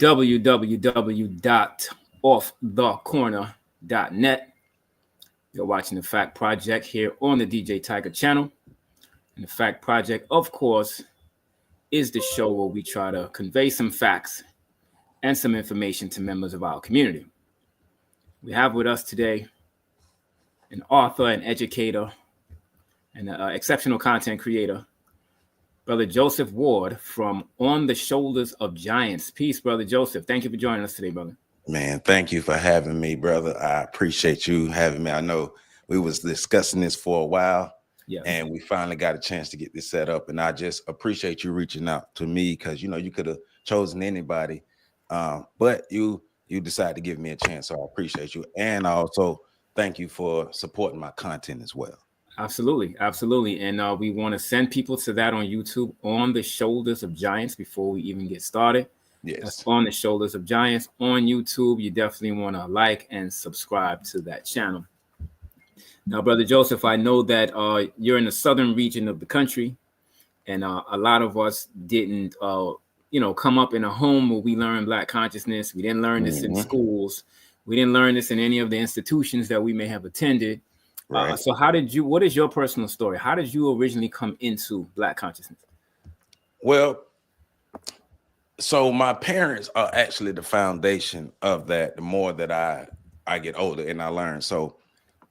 www.offthecorner.net. You're watching the Fact Project here on the DJ Tiger channel. And the Fact Project, of course, is the show where we try to convey some facts and some information to members of our community. We have with us today an author, an educator, and an exceptional content creator, Brother Joseph Ward from On the Shoulders of Giants. Peace, Brother Joseph. Thank you for joining us today, brother. Man, thank you for having me, brother. I appreciate you having me. I know we was discussing this for a while, and we finally got a chance to get this set up. And I just appreciate you reaching out to me because, you could have chosen anybody, but you decided to give me a chance. So I appreciate you. And I also thank you for supporting my content as well. Absolutely. Absolutely. And we want to send people to that on YouTube, On the Shoulders of Giants, before we even get started. Yes. That's On the Shoulders of Giants on YouTube. You definitely want to like and subscribe to that channel. Now, Brother Joseph, I know that you're in the southern region of the country, and a lot of us didn't, come up in a home where we learned Black consciousness. We didn't learn this in schools. We didn't learn this in any of the institutions that we may have attended. Right. So what is your personal story? How did you originally come into Black consciousness? Well, so my parents are actually the foundation of that. The more that I get older and I learn. So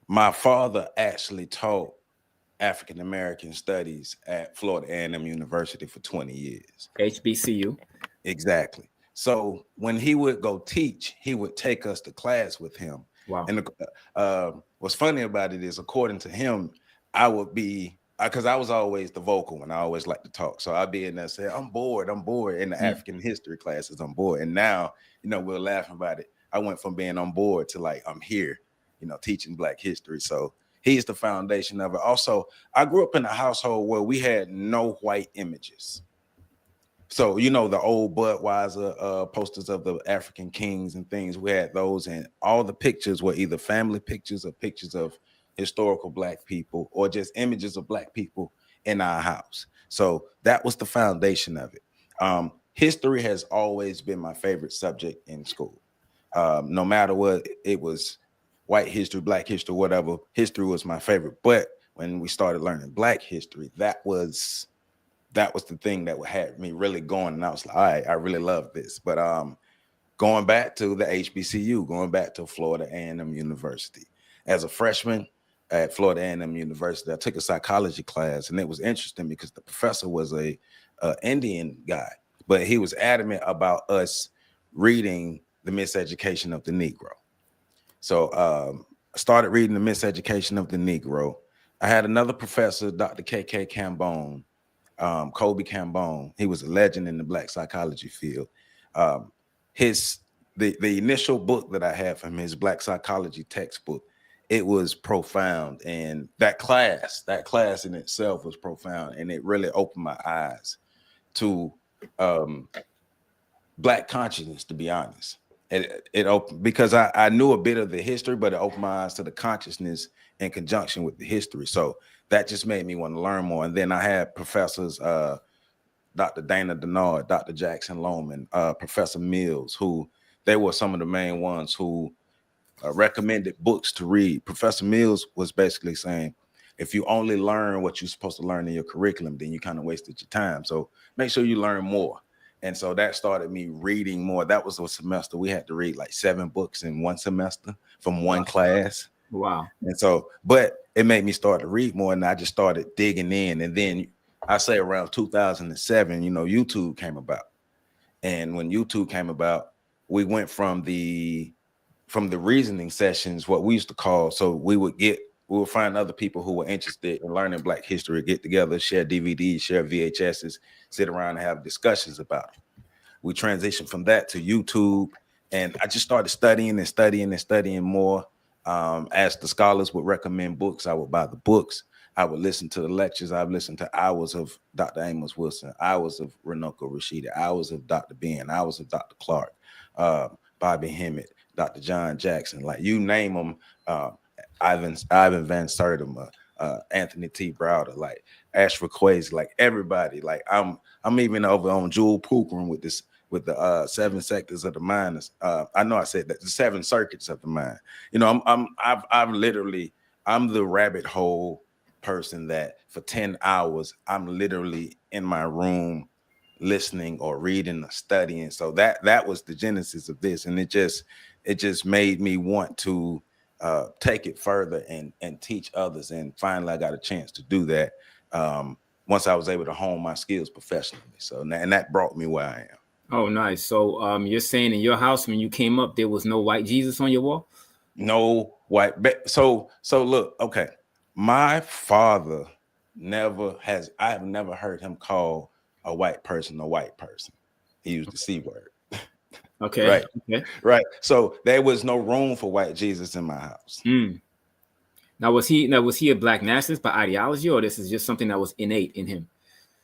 my father actually taught African-American studies at Florida A&M University for 20 years. HBCU. Exactly. So when he would go teach, he would take us to class with him. Wow. And what's funny about it is, according to him, I would be, because I was always the vocal and I always like to talk. So I'd be in there saying, I'm bored in the African history classes, I'm bored. And now, we're laughing about it. I went from being on board to like, I'm here, teaching Black history. So he's the foundation of it. Also, I grew up in a household where we had no white images. So, the old Budweiser posters of the African kings and things, we had those, and all the pictures were either family pictures or pictures of historical Black people or just images of Black people in our house. So that was the foundation of it. History has always been my favorite subject in school. No matter what, it was white history, Black history, whatever, history was my favorite. But when we started learning Black history, that was the thing that had me really going. And I was like, all right, I really love this. But going back to the HBCU, going back to Florida A&M University. As a freshman at Florida A&M University, I took a psychology class, and it was interesting because the professor was a Indian guy, but he was adamant about us reading The Miseducation of the Negro. So I started reading The Miseducation of the Negro. I had another professor, Dr. K.K. Cambone, Kobe Cambone. He was a legend in the Black psychology field. The initial book that I had from his Black psychology textbook, it was profound. And that class in itself was profound. And it really opened my eyes to Black consciousness, to be honest. It opened, because I knew a bit of the history, but it opened my eyes to the consciousness in conjunction with the history. So that just made me want to learn more. And then I had professors, Dr. Dana Denard, Dr. Jackson Lohman, Professor Mills, who they were some of the main ones who recommended books to read. Professor Mills was basically saying, if you only learn what you're supposed to learn in your curriculum, then you kind of wasted your time. So make sure you learn more. And so that started me reading more. That was a semester. We had to read like 7 books in one semester from one class. Wow. And so, but it made me start to read more, and I just started digging in. And then I say around 2007, YouTube came about. And when YouTube came about, we went from the reasoning sessions, what we used to call, so we would find other people who were interested in learning Black history, get together, share DVDs, share VHSs, sit around and have discussions about it. We transitioned from that to YouTube, and I just started studying more. As the scholars would recommend books, I would buy the books. I would listen to the lectures. I've listened to hours of Dr. Amos Wilson, hours of Runoko Rashida, hours of Dr. Ben, hours of Dr. Clark, Bobby Hemmett, Dr. John Jackson, like you name them, Ivan Van Sertima, Anthony T. Browder, like Ashford Quays, like everybody. Like I'm even over on Jewel Pookrum with this with the 7 sectors of the mind. I know I said that, the 7 circuits of the mind. You know, I'm the rabbit hole person that for 10 hours I'm literally in my room listening or reading or studying. So that was the genesis of this, and it just made me want to take it further and teach others. And finally I got a chance to do that once I was able to hone my skills professionally. So and that brought me where I am. Oh, nice. So you're saying in your house when you came up there was no white Jesus on your wall? No white. So look, okay. My father I have never heard him call a white person a white person. He used the C word. Okay. Right. Okay. Right. So there was no room for white Jesus in my house. Now was he a black nationalist by ideology, or this is just something that was innate in him?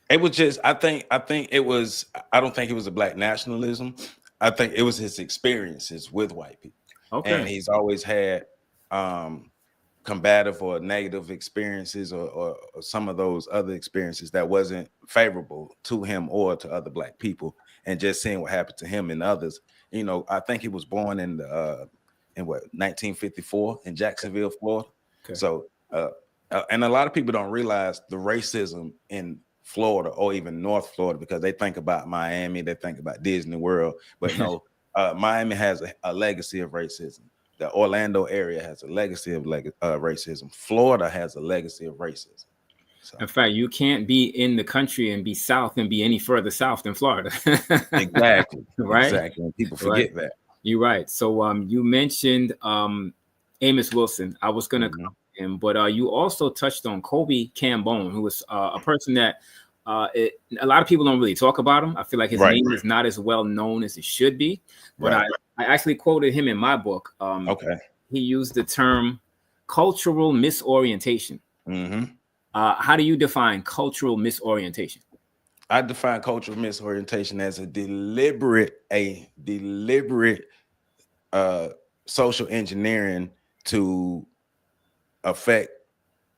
It was just, I think it was, I don't think it was a black nationalism. I think it was his experiences with white people. Okay. And he's always had combative or negative experiences or some of those other experiences that wasn't favorable to him or to other black people, and just seeing what happened to him and others. You know, I think he was born in 1954 in Jacksonville, Florida. Okay. So and a lot of people don't realize the racism in Florida or even North Florida, because they think about Miami, they think about Disney World, but no, Miami has a legacy of racism. The Orlando area has a legacy of racism. Florida has a legacy of racism. So. In fact, you can't be in the country and be South and be any further South than Florida. Exactly. Right. Exactly. And people forget that. You're right. So you mentioned Amos Wilson. I was going to come to him, but you also touched on Kobe Cambone, who was a person that a lot of people don't really talk about him. I feel like his name is not as well known as it should be. But I actually quoted him in my book. Okay. He used the term cultural misorientation. How do you define cultural misorientation? I define cultural misorientation as a deliberate social engineering to affect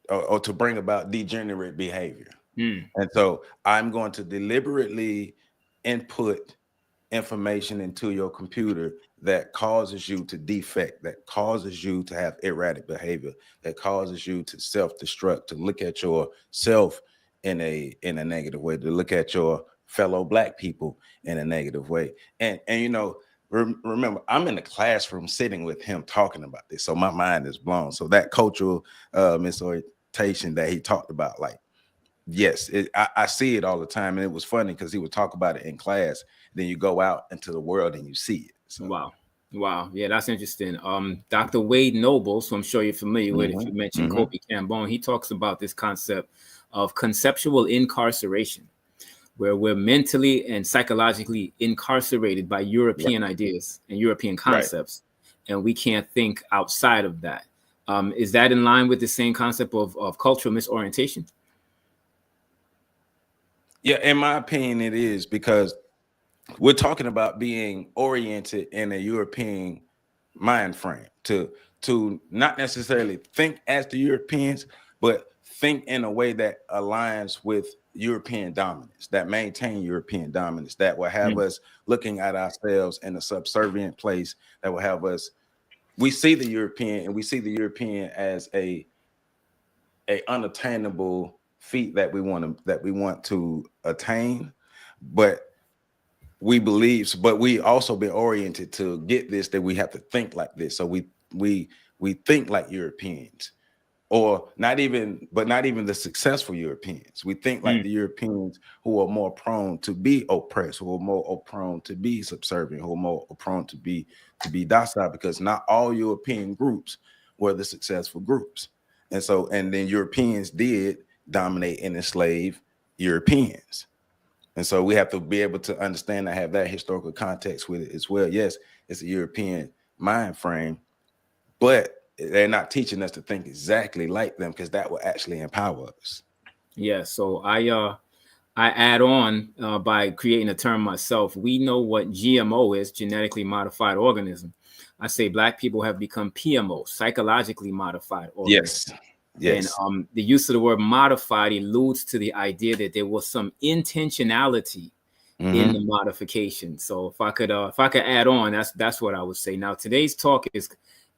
or to bring about degenerate behavior. And so I'm going to deliberately input information into your computer that causes you to defect, that causes you to have erratic behavior, that causes you to self-destruct, to look at yourself in a negative way, to look at your fellow black people in a negative way. And you know, remember, I'm in the classroom sitting with him talking about this, so my mind is blown. So that cultural misorientation that he talked about, like, yes, I see it all the time. And it was funny because he would talk about it in class. Then you go out into the world and you see it. So. Wow. Yeah, that's interesting. Dr. Wade Noble, so I'm sure you're familiar with, if you mentioned Kobe Cambone, he talks about this concept of conceptual incarceration, where we're mentally and psychologically incarcerated by European ideas and European concepts, and we can't think outside of that. Is that in line with the same concept of cultural misorientation? Yeah, in my opinion, it is, because we're talking about being oriented in a European mind frame to not necessarily think as the Europeans, but think in a way that aligns with European dominance, that maintain European dominance, that will have us looking at ourselves in a subservient place, that will have us, we see the European as a unattainable feat that we want to attain, but we also been oriented to get this, that we have to think like this. So we think like Europeans, or not even the successful Europeans. We think like the Europeans who are more prone to be oppressed, who are more prone to be subservient, who are more prone to be docile, because not all European groups were the successful groups. And then Europeans did dominate and enslave Europeans. And so we have to be able to understand and have that historical context with it as well. Yes, it's a European mind frame, but they're not teaching us to think exactly like them, because that will actually empower us. Yeah, so I add on by creating a term myself. We know what GMO is, genetically modified organism. I say Black people have become PMO, psychologically modified organisms. Yes. And the use of the word modified alludes to the idea that there was some intentionality in the modification. So if I could add on, that's what I would say. Now today's talk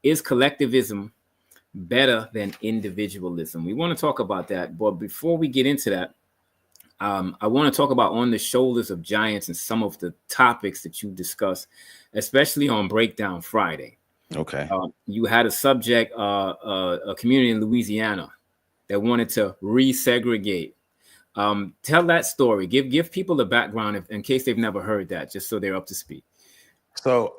is collectivism better than individualism? We want to talk about that, but before we get into that, I want to talk about on the shoulders of giants and some of the topics that you discussed, especially on Breakdown Friday. Okay. You had a subject, a community in Louisiana that wanted to resegregate. Tell that story. Give people the background in case they've never heard that, just so they're up to speed. So,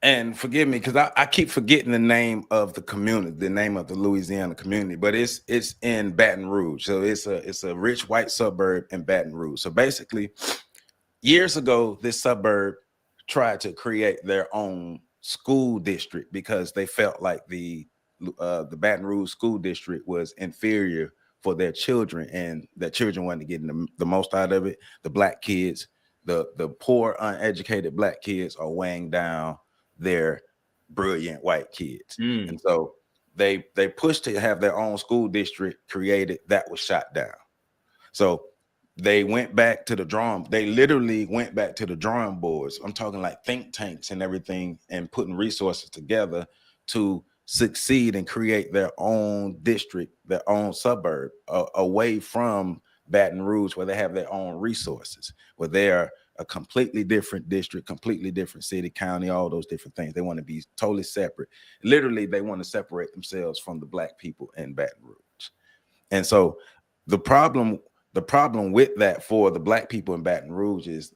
and forgive me because I keep forgetting the name of the community, the name of the Louisiana community, but it's in Baton Rouge. So it's a rich white suburb in Baton Rouge. So basically, years ago, this suburb tried to create their own school district because they felt like the Baton Rouge school district was inferior for their children, and their children wanted to get the most out of it. The black kids, the poor, uneducated black kids are weighing down their brilliant white kids. And so they pushed to have their own school district created. That was shot down. So they went back to the drawing. They literally went back to the drawing boards. I'm talking like think tanks and everything, and putting resources together to succeed and create their own district, their own suburb away from Baton Rouge, where they have their own resources, where they are a completely different district, completely different city, county, all those different things. They want to be totally separate. Literally, they want to separate themselves from the black people in Baton Rouge. And so the problem with that for the black people in Baton Rouge is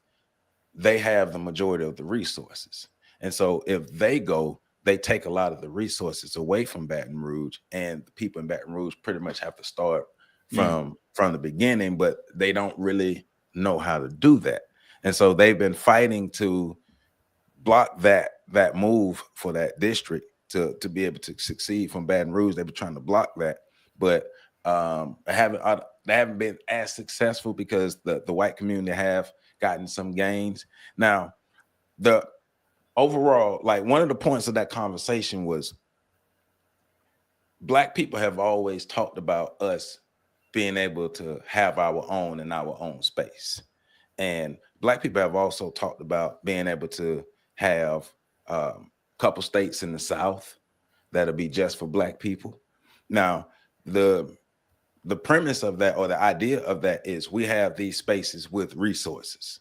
they have the majority of the resources. And so if they go, they take a lot of the resources away from Baton Rouge, and the people in Baton Rouge pretty much have to start from the beginning, but they don't really know how to do that. And so they've been fighting to block that move for that district to be able to succeed from Baton Rouge. They've been trying to block that, but they haven't been as successful because the white community have gotten some gains. Now, the overall, like one of the points of that conversation was black people have always talked about us being able to have our own in our own space. And black people have also talked about being able to have a couple states in the South that'll be just for black people. Now, the premise of that, or the idea of that, is we have these spaces with resources.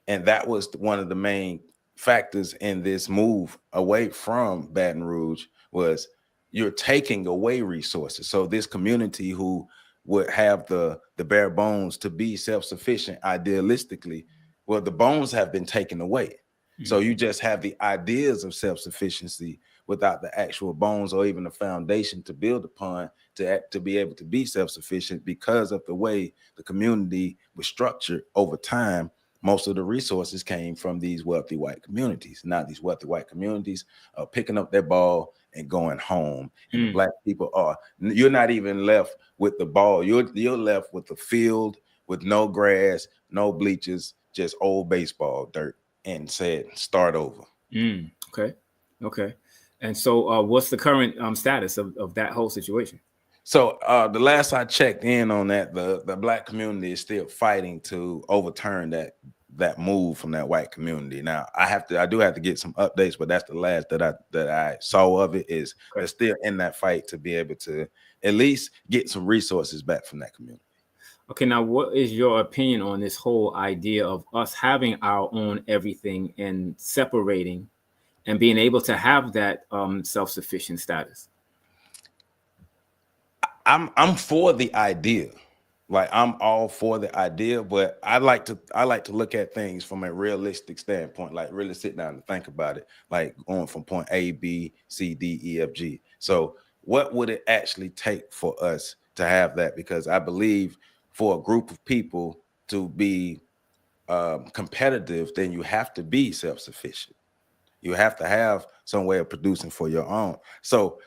And that was one of the main factors in this move away from Baton Rouge, was you're taking away resources. So this community who would have the bare bones to be self-sufficient idealistically, well, the bones have been taken away. So you just have the ideas of self-sufficiency without the actual bones or even the foundation to build upon to be able to be self-sufficient, because of the way the community was structured over time. Most of the resources came from these wealthy white communities. Now these wealthy white communities are picking up their ball and going home. And the black people you're not even left with the ball. You're left with the field with no grass, no bleachers, just old baseball dirt, and said, start over. Okay. And so what's the current status of that whole situation? So the last I checked in on that, the black community is still fighting to overturn that move from that white community. Now I do have to get some updates, but that's the last that I saw of it. Is they're still in that fight to be able to at least get some resources back from that community. Okay, now what is your opinion on this whole idea of us having our own everything and separating and being able to have that self-sufficient status? I'm for the idea. Like, I'm all for the idea, but I like to look at things from a realistic standpoint, like really sit down and think about it, like going from point A, B, C, D, E, F, G. So what would it actually take for us to have that? Because I believe for a group of people to be competitive, then you have to be self-sufficient. You have to have some way of producing for your own. So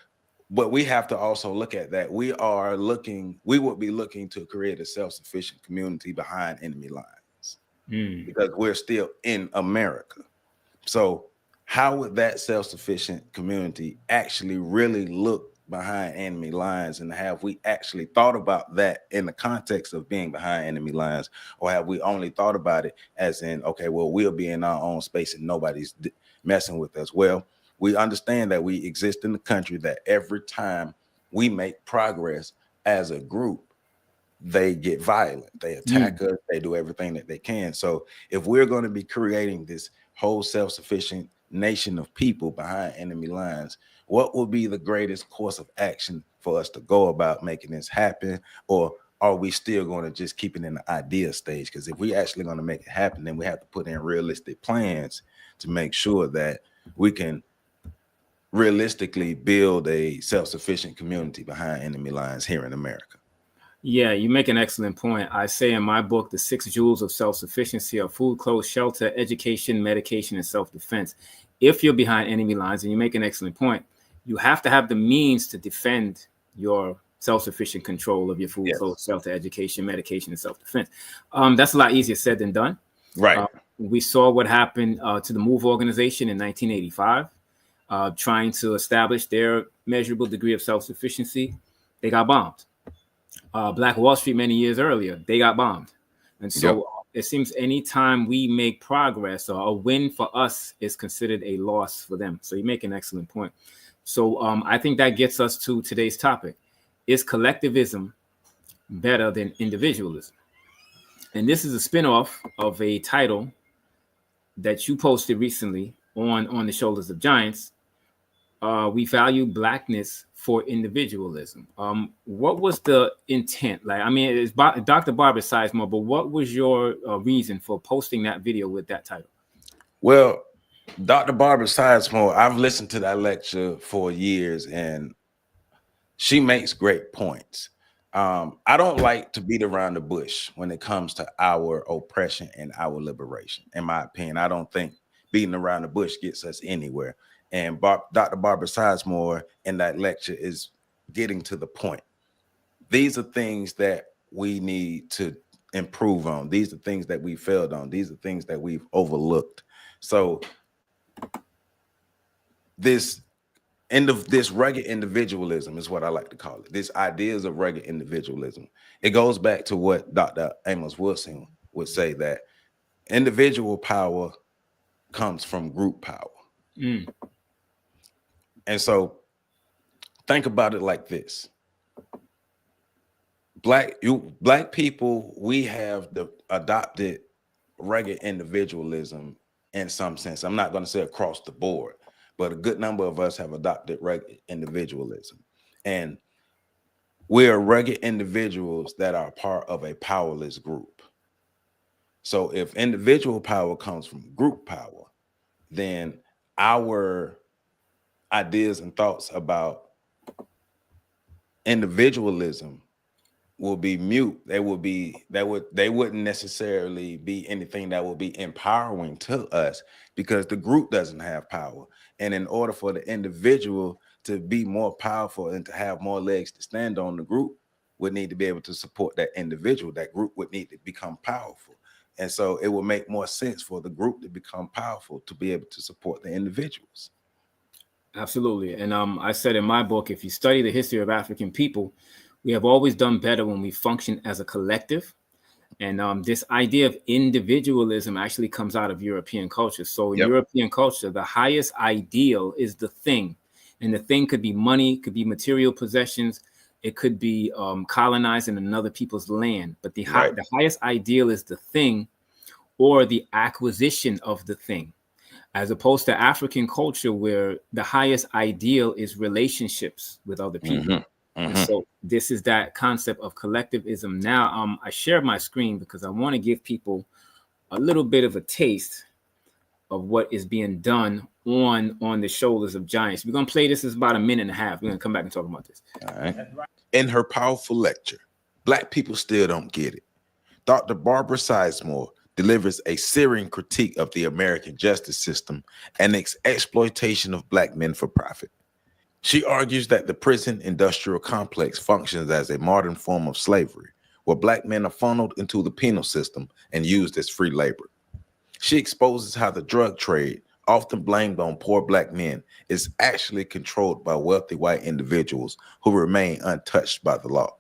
but we have to also look at that. We would be looking to create a self-sufficient community behind enemy lines because we're still in America. So how would that self-sufficient community actually really look behind enemy lines, and have we actually thought about that in the context of being behind enemy lines, or have we only thought about it as in, okay, well, we'll be in our own space and nobody's messing with us? Well, we understand that we exist in the country, that every time we make progress as a group, they get violent, they attack us, they do everything that they can. So if we're going to be creating this whole self-sufficient nation of people behind enemy lines, what will be the greatest course of action for us to go about making this happen? Or are we still going to just keep it in the idea stage? Because if we actually going to make it happen, then we have to put in realistic plans to make sure that we can realistically build a self-sufficient community behind enemy lines here in America. Yeah, you make an excellent point. I say in my book, the 6 jewels of self-sufficiency are food, clothes, shelter, education, medication, and self-defense. If you're behind enemy lines, and you make an excellent point, you have to have the means to defend your self-sufficient control of your food, clothes, shelter, education, medication, and self-defense. That's a lot easier said than done. Right. We saw what happened to the MOVE organization in 1985, trying to establish their measurable degree of self-sufficiency. They got bombed. Black Wall Street many years earlier, they got bombed. And so it seems anytime we make progress, or a win for us is considered a loss for them. So you make an excellent point. So I think that gets us to today's topic. Is collectivism better than individualism? And this is a spinoff of a title that you posted recently on the Shoulders of Giants. We value blackness for individualism. What was the intent? Like, I mean, it's Dr. Barbara Sizemore, but what was your reason for posting that video with that title? Well, Dr. Barbara Sizemore, I've listened to that lecture for years, and she makes great points. I don't like to beat around the bush when it comes to our oppression and our liberation. In my opinion, I don't think beating around the bush gets us anywhere. And Dr. Barbara Sizemore in that lecture is getting to the point. These are things that we need to improve on. These are things that we failed on. These are things that we've overlooked. So this rugged individualism is what I like to call it. This ideas of rugged individualism. It goes back to what Dr. Amos Wilson would say, that individual power comes from group power. And so think about it like this. Black people, we have adopted rugged individualism in some sense. I'm not going to say across the board, but a good number of us have adopted rugged individualism. And we're rugged individuals that are part of a powerless group. So if individual power comes from group power, then our ideas and thoughts about individualism will be mute. They wouldn't necessarily be anything that will be empowering to us, because the group doesn't have power. And in order for the individual to be more powerful and to have more legs to stand on, the group would need to be able to support that individual. That group would need to become powerful. And so it would make more sense for the group to become powerful to be able to support the individuals. Absolutely. And I said in my book, if you study the history of African people, we have always done better when we function as a collective. And this idea of individualism actually comes out of European culture. So in European culture, the highest ideal is the thing. And the thing could be money, could be material possessions. It could be colonizing another people's land. But the highest ideal is the thing, or the acquisition of the thing, as opposed to African culture, where the highest ideal is relationships with other people. And so this is that concept of collectivism. Now, I share my screen because I want to give people a little bit of a taste of what is being done on the Shoulders of Giants. We're going to play this. Is about a minute and a half. We're going to come back and talk about this. All right. In her powerful lecture, Black People Still Don't Get It, Dr. Barbara Sizemore delivers a searing critique of the American justice system and its exploitation of Black men for profit. She argues that the prison industrial complex functions as a modern form of slavery, where Black men are funneled into the penal system and used as free labor. She exposes how the drug trade, often blamed on poor black men, is actually controlled by wealthy white individuals who remain untouched by the law.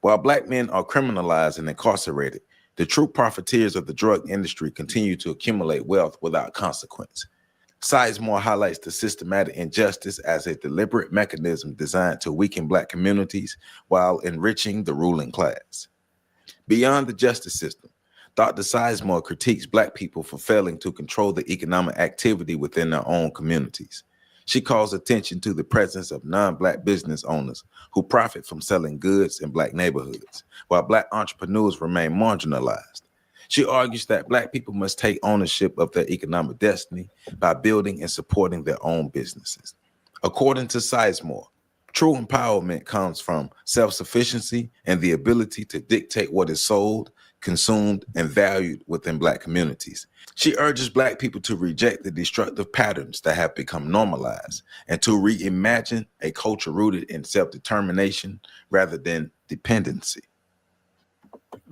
While black men are criminalized and incarcerated, the true profiteers of the drug industry continue to accumulate wealth without consequence. Sizemore highlights the systematic injustice as a deliberate mechanism designed to weaken black communities while enriching the ruling class. Beyond the justice system, Dr. Sizemore critiques black people for failing to control the economic activity within their own communities. She calls attention to the presence of non-black business owners who profit from selling goods in black neighborhoods, while black entrepreneurs remain marginalized. She argues that black people must take ownership of their economic destiny by building and supporting their own businesses. According to Sizemore, true empowerment comes from self-sufficiency and the ability to dictate what is sold, consumed, and valued within black communities. She urges black people to reject the destructive patterns that have become normalized and to reimagine a culture rooted in self-determination rather than dependency.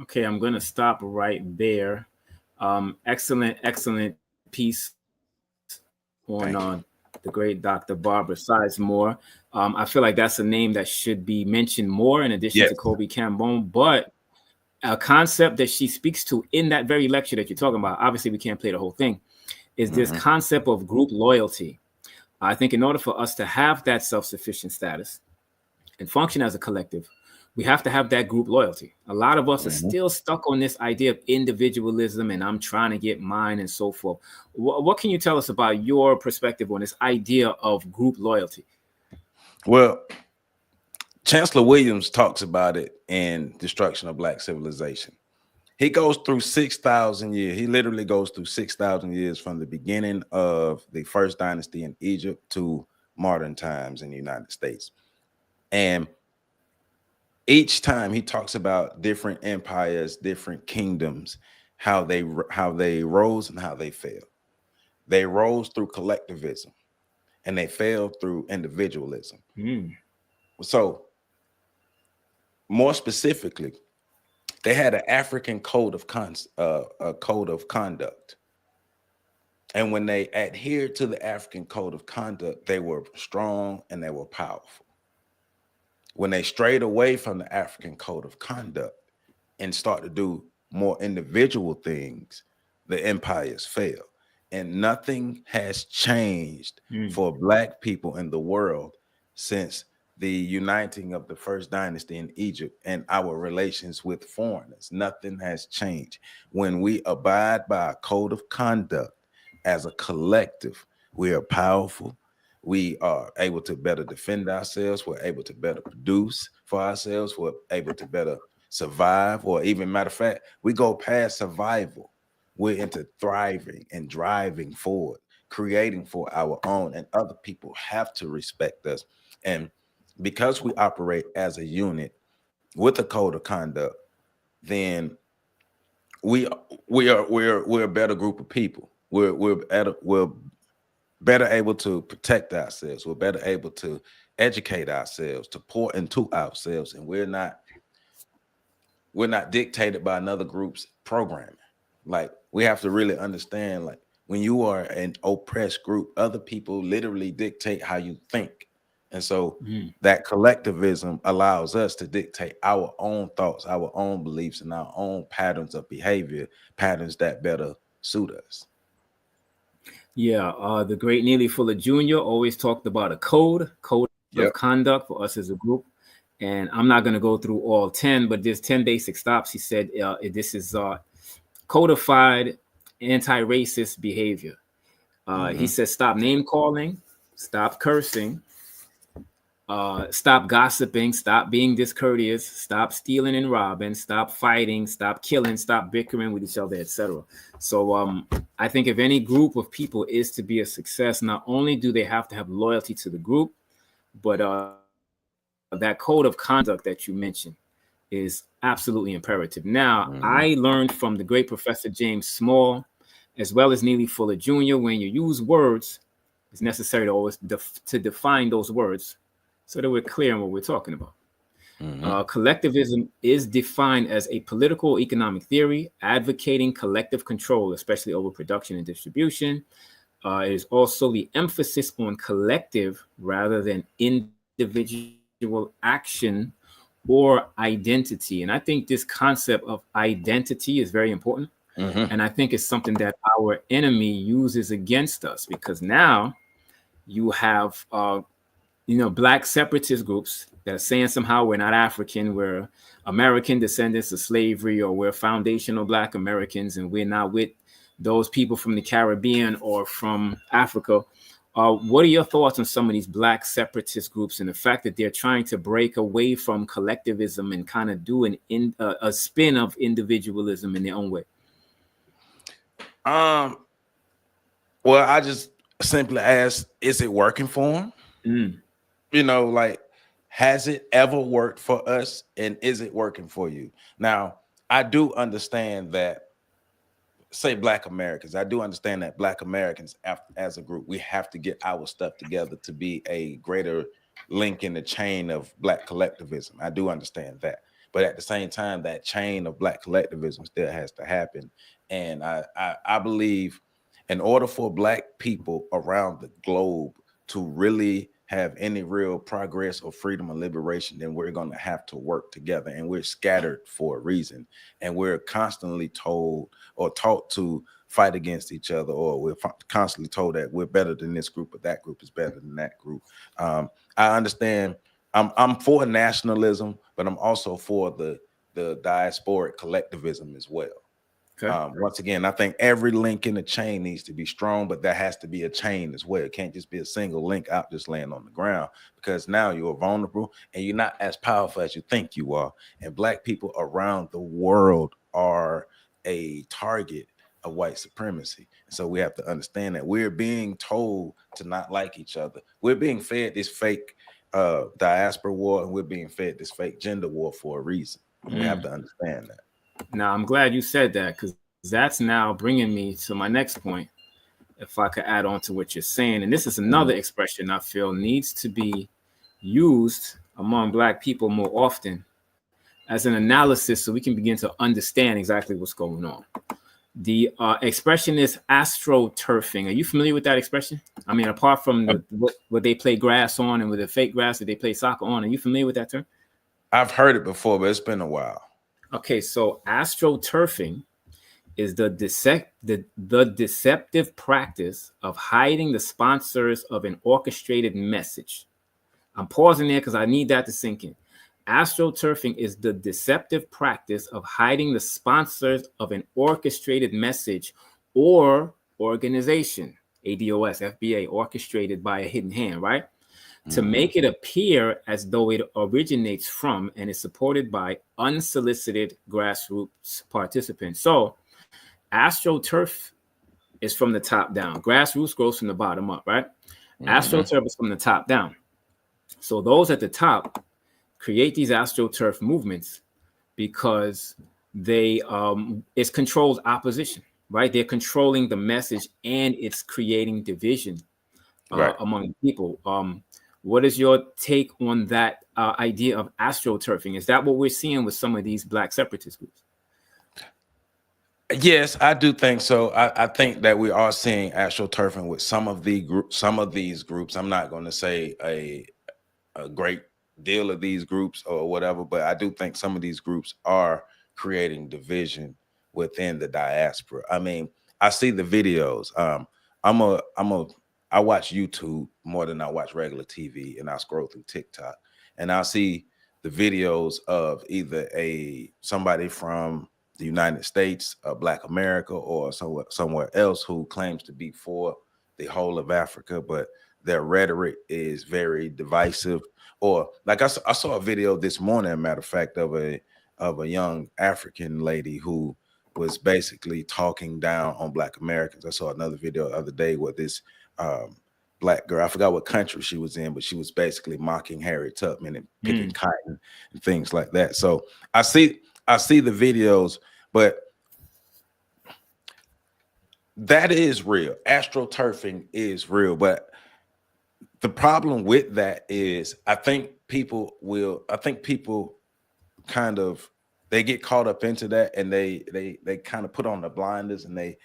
Okay, I'm going to stop right there. Excellent piece on the great Dr. Barbara Sizemore. I feel like that's a name that should be mentioned more in addition to Kobe Cambone, but a concept that she speaks to in that very lecture that you're talking about, obviously we can't play the whole thing, is this concept of group loyalty. I think in order for us to have that self-sufficient status and function as a collective, we have to have that group loyalty. A lot of us are still stuck on this idea of individualism and I'm trying to get mine and so forth. What can you tell us about your perspective on this idea of group loyalty? Well, Chancellor Williams talks about it in Destruction of Black Civilization. He goes through 6,000 years. He literally goes through 6,000 years from the beginning of the first dynasty in Egypt to modern times in the United States. And each time he talks about different empires, different kingdoms, how they rose and how they fell. They rose through collectivism and they fell through individualism. So more specifically, they had an African code of conduct. And when they adhered to the African code of conduct, they were strong and they were powerful. When they strayed away from the African code of conduct and start to do more individual things, the empires fail. And nothing has changed for black people in the world since the uniting of the first dynasty in Egypt and our relations with foreigners. Nothing has changed. When we abide by a code of conduct as a collective, we are powerful. We are able to better defend ourselves. We're able to better produce for ourselves. We're able to better survive, or even matter of fact, we go past survival. We're into thriving and driving forward, creating for our own, and other people have to respect us. And because we operate as a unit with a code of conduct, then we're a better group of people. We're better able to protect ourselves. We're better able to educate ourselves, to pour into ourselves, and we're not dictated by another group's programming. Like, we have to really understand, like, when you are an oppressed group, other people literally dictate how you think. And so that collectivism allows us to dictate our own thoughts, our own beliefs, and our own patterns of behavior, patterns that better suit us. Yeah, the great Neely Fuller Jr. always talked about a code of conduct for us as a group. And I'm not going to go through all 10, but there's 10 basic stops. He said this is codified anti-racist behavior. He says stop name calling, stop cursing, stop gossiping, stop being discourteous, stop stealing and robbing, stop fighting, stop killing, stop bickering with each other, etc. So I think if any group of people is to be a success, not only do they have to have loyalty to the group, but that code of conduct that you mentioned is absolutely imperative. Now, I learned from the great Professor James Small, as well as Neely Fuller Jr., when you use words, it's necessary to always to define those words so that we're clear on what we're talking about. Collectivism is defined as a political economic theory advocating collective control, especially over production and distribution, is also the emphasis on collective rather than individual action or identity. And I think this concept of identity is very important. Mm-hmm. And I think it's something that our enemy uses against us, because now you have, black separatist groups that are saying somehow we're not African, we're American descendants of slavery, or we're foundational Black Americans, and we're not with those people from the Caribbean or from Africa. What are your thoughts on some of these Black separatist groups and the fact that they're trying to break away from collectivism and kind of do a spin of individualism in their own way? Well, I just simply ask, is it working for them? Like, has it ever worked for us, and is it working for you? Now, I do understand that, say Black Americans, I do understand that Black Americans as a group, we have to get our stuff together to be a greater link in the chain of Black collectivism. I do understand that. But at the same time, that chain of Black collectivism still has to happen. And I believe in order for Black people around the globe to really have any real progress or freedom or liberation, then we're going to have to work together. And we're scattered for a reason. And we're constantly told or taught to fight against each other, or we're constantly told that we're better than this group, or that group is better than that group. I understand. I'm for nationalism, but I'm also for the diasporic collectivism as well. Okay. Once again, I think every link in the chain needs to be strong, but there has to be a chain as well. It can't just be a single link out just laying on the ground, because now you're vulnerable and you're not as powerful as you think you are. And Black people around the world are a target of white supremacy. So we have to understand that we're being told to not like each other. We're being fed this fake diaspora war, and we're being fed this fake gender war for a reason. And we have to understand that. Now, I'm glad you said that, because that's now bringing me to my next point. If I could add on to what you're saying, and this is another expression I feel needs to be used among Black people more often as an analysis, so we can begin to understand exactly what's going on. The expression is astroturfing. Are you familiar with that expression? I mean, apart from what they play grass on, and with the fake grass that they play soccer on, are you familiar with that term? I've heard it before, but it's been a while. Okay, so astroturfing is the deceptive practice of hiding the sponsors of an orchestrated message. I'm pausing there because I need that to sink in. Astroturfing is the deceptive practice of hiding the sponsors of an orchestrated message or organization, ADOS, FBA, orchestrated by a hidden hand, right? To make it appear as though it originates from and is supported by unsolicited grassroots participants. So astroturf is from the top down. Grassroots grows from the bottom up, right? Astroturf is from the top down. So those at the top create these astroturf movements because it controls opposition, right? They're controlling the message, and it's creating division among people. What is your take on that idea of astroturfing? Is that what we're seeing with some of these Black separatist groups? Yes, I do think so. I think that we are seeing astroturfing with some of these groups. I'm not going to say a great deal of these groups or whatever, but I do think some of these groups are creating division within the diaspora. I mean, I see the videos. I watch YouTube more than I watch regular TV, and I scroll through TikTok, and I'll see the videos of either somebody from the United States, Black America, or somewhere else who claims to be for the whole of Africa, but their rhetoric is very divisive. Or like I saw a video this morning, matter of fact, of a young African lady who was basically talking down on Black Americans. I saw another video the other day where this Black girl, I forgot what country she was in, but she was basically mocking Harriet Tubman and picking cotton and things like that. So I see the videos, but that is real. Astroturfing is real, but the problem with that is I think people kind of, they get caught up into that, and they kind of put on the blinders, and they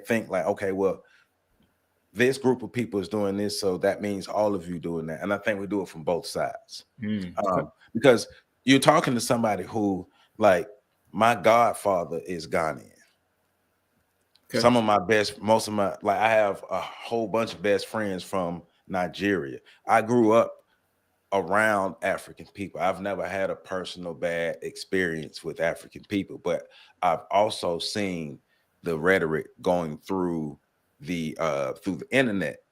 think like, okay, well, this group of people is doing this, so that means all of you doing that. And I think we do it from both sides. Okay. Because you're talking to somebody who, like, my godfather is Ghanaian. Okay. Some of my best, most of my, like, I have a whole bunch of best friends from Nigeria. I grew up around African people. I've never had a personal bad experience with African people, but I've also seen the rhetoric going through the internet.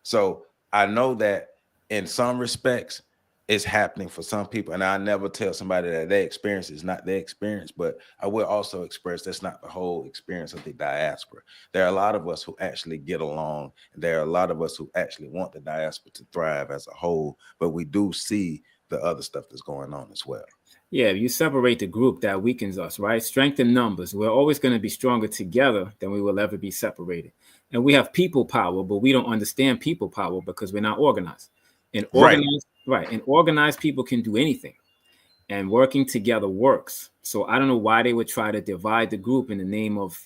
So I know that in some respects it's happening for some people, and I never tell somebody that their experience is not their experience, but I will also express that's not the whole experience of the diaspora. There are a lot of us who actually get along, and there are a lot of us who actually want the diaspora to thrive as a whole, but we do see the other stuff that's going on as well. Yeah, you separate the group, that weakens us, right? Strength in numbers. We're always going to be stronger together than we will ever be separated. And we have people power, but we don't understand people power because we're not organized. And Right. organized people can do anything. And working together works. So I don't know why they would try to divide the group in the name of,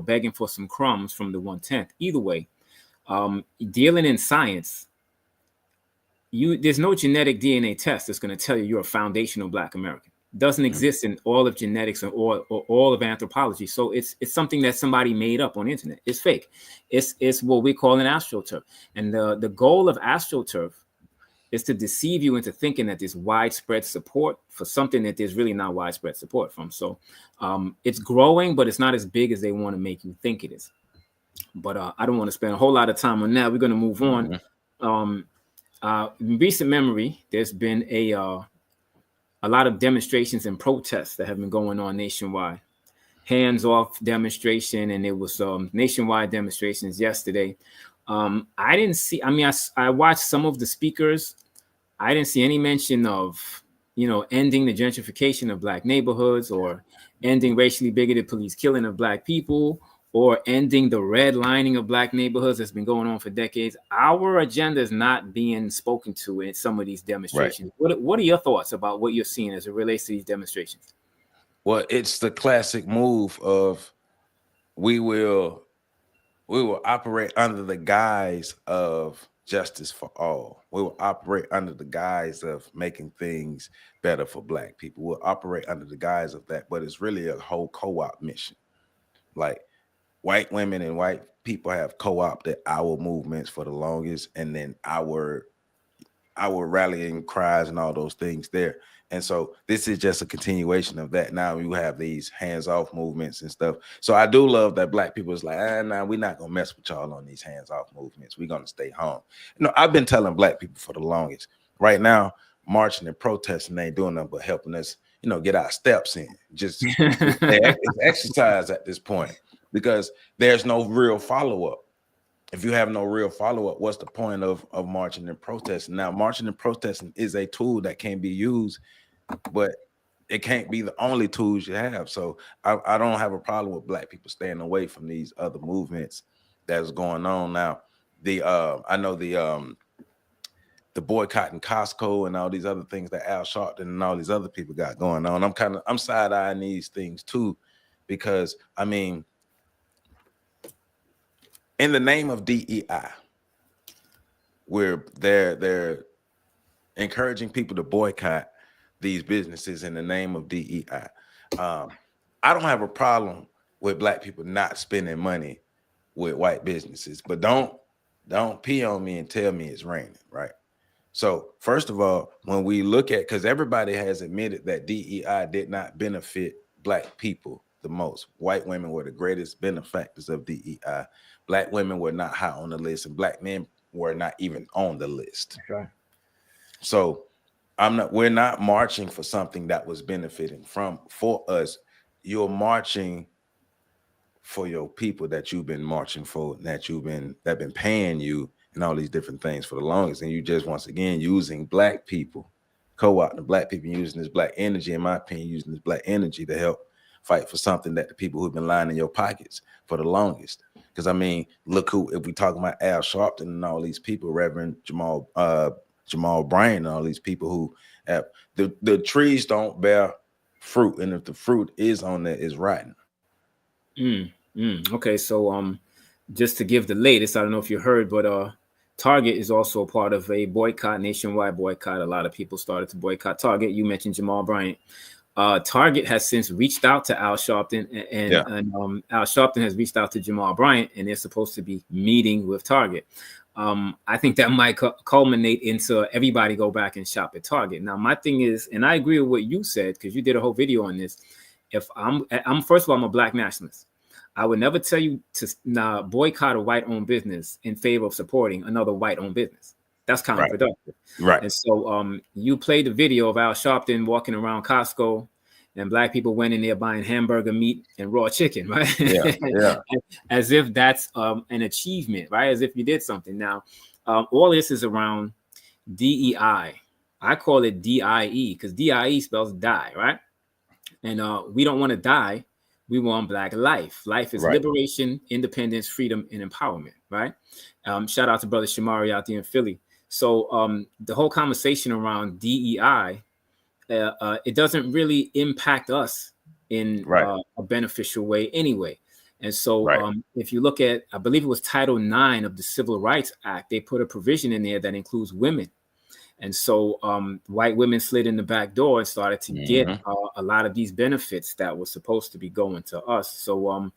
begging for some crumbs from the 1/10. Either way, dealing in science, there's no genetic DNA test that's going to tell you you're a foundational Black American. It doesn't exist in all of genetics or all of anthropology. So it's something that somebody made up on the internet. It's fake. It's what we call an astroturf. And the goal of astroturf is to deceive you into thinking that there's widespread support for something that there's really not widespread support from. So it's growing, but it's not as big as they want to make you think it is. But I don't want to spend a whole lot of time on that. We're going to move on. In recent memory, there's been a lot of demonstrations and protests that have been going on nationwide. Hands-off demonstration, and it was nationwide demonstrations yesterday. I didn't see. I mean, I watched some of the speakers. I didn't see any mention of, ending the gentrification of Black neighborhoods, or ending racially bigoted police killing of Black people, or ending the redlining of Black neighborhoods that's been going on for decades. Our agenda is not being spoken to in some of these demonstrations. Right. What are your thoughts about what you're seeing as it relates to these demonstrations? Well, it's the classic move of we will operate under the guise of justice for all. We will operate under the guise of making things better for Black people. We'll operate under the guise of that, but it's really a whole co-op mission. Like, white women and white people have co-opted our movements for the longest, and then our rallying cries and all those things there. And so this is just a continuation of that. Now you have these hands-off movements and stuff. So I do love that Black people is like, nah, we're not gonna mess with y'all on these hands-off movements. We're gonna stay home. I've been telling Black people for the longest. Right now, marching and protesting ain't doing nothing but helping us, get our steps in. Just it's exercise at this point, because there's no real follow-up. If you have no real follow-up, what's the point of marching and protesting? Now, marching and protesting is a tool that can be used, but it can't be the only tools you have. So I don't have a problem with Black people staying away from these other movements that's going on now. I know the boycotting Costco and all these other things that Al Sharpton and all these other people got going on. I'm side-eyeing these things too, because I mean, in the name of DEI, where they're encouraging people to boycott these businesses in the name of DEI. I don't have a problem with Black people not spending money with white businesses, but don't pee on me and tell me it's raining, right? So first of all, when we look at, because everybody has admitted that DEI did not benefit Black people the most. White women were the greatest benefactors of DEI. Black women were not high on the list, and Black men were not even on the list. That's right. So we're not marching for something that was benefiting for us. You're marching for your people that you've been marching for, that been paying you and all these different things for the longest. And you just, once again, using Black people, co-opting Black people, using this Black energy, in my opinion, using this Black energy to help fight for something that the people who've been lying in your pockets for the longest. Because I mean, look if we talk about Al Sharpton and all these people, Reverend Jamal Bryant and all these people who have the trees don't bear fruit, and if the fruit is on there, it's rotten. Okay, so just to give the latest, I don't know if you heard, but Target is also a part of a boycott, nationwide boycott. A lot of people started to boycott Target. You mentioned Jamal Bryant. Target has since reached out to Al Sharpton, and Al Sharpton has reached out to Jamal Bryant, and they're supposed to be meeting with Target. I think that might culminate into everybody go back and shop at Target. Now, my thing is, and I agree with what you said because you did a whole video on this. If I'm first of all, I'm a black nationalist. I would never tell you to boycott a white-owned business in favor of supporting another white-owned business. That's counterproductive. Right. And so you played the video of Al Sharpton walking around Costco, and black people went in there buying hamburger meat and raw chicken, right? Yeah. As if that's an achievement, right? As if you did something. Now, all this is around DEI. I call it DIE because DIE spells die, right? And we don't want to die. We want black life. Life is liberation, independence, freedom, and empowerment, right? Shout out to brother Shamari out there in Philly. So the whole conversation around DEI, it doesn't really impact us in a beneficial way anyway. And so if you look at, I believe it was Title IX of the Civil Rights Act, they put a provision in there that includes women. And so white women slid in the back door and started to get a lot of these benefits that were supposed to be going to us. So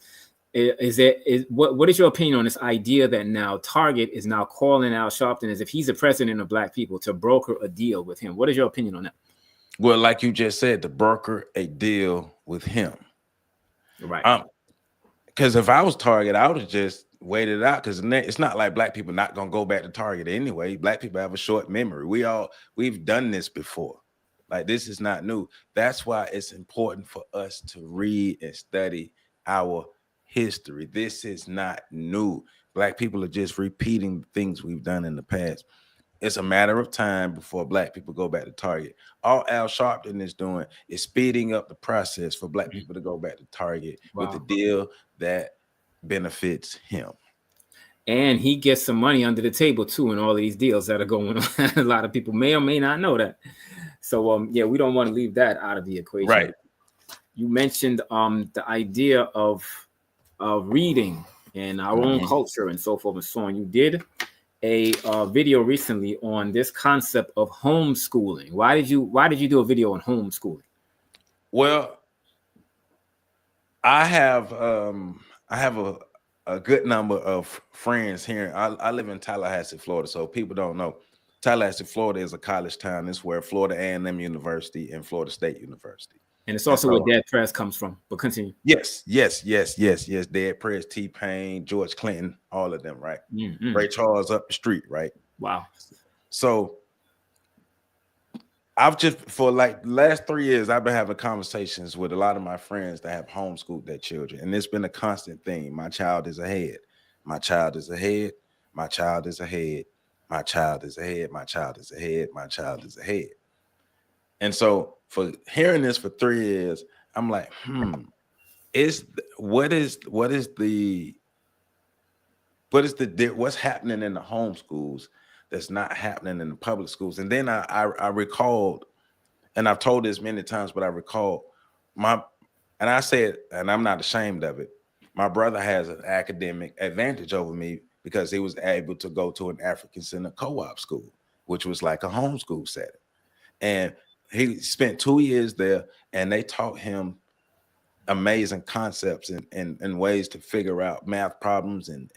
what is your opinion on this idea that now Target is now calling Al Sharpton as if he's the president of black people to broker a deal with him? What is your opinion on that? Well, like you just said, to broker a deal with him. Right. Because if I was Target, I would have just waited it out, because it's not like black people not gonna go back to Target anyway. Black people have a short memory. We've done this before. Like, this is not new. That's why it's important for us to read and study our history. This is not new. Black people are just repeating things we've done in the past. It's a matter of time before black people go back to Target. All Al Sharpton is doing is speeding up the process for black people to go back to Target with a deal that benefits him. And he gets some money under the table too in all these deals that are going on. A lot of people may or may not know that. So we don't want to leave that out of the equation. Right. You mentioned the idea of reading and our own culture and so forth and so on. You did a video recently on this concept of homeschooling. Why did you do a video on homeschooling? Well, I have a good number of friends here. I live in Tallahassee, Florida, so people don't know. Tallahassee, Florida is a college town. It's where Florida A&M University and Florida State University. And it's also where Dead Prez comes from. But continue. Yes. Dead Prez, T-Pain, George Clinton, all of them, right? Ray Charles up the street, right? Wow. So I've just, for like the last 3 years, I've been having conversations with a lot of my friends that have homeschooled their children. And it's been a constant theme. My child is ahead. My child is ahead. My child is ahead. My child is ahead. My child is ahead. My child is ahead. And so for hearing this for 3 years, I'm like, what's happening in the homeschools that's not happening in the public schools? And then I recalled, and I've told this many times, but I recall and I said, and I'm not ashamed of it, my brother has an academic advantage over me because he was able to go to an African-centered co-op school, which was like a homeschool setting. And he spent 2 years there, and they taught him amazing concepts and ways to figure out math problems, and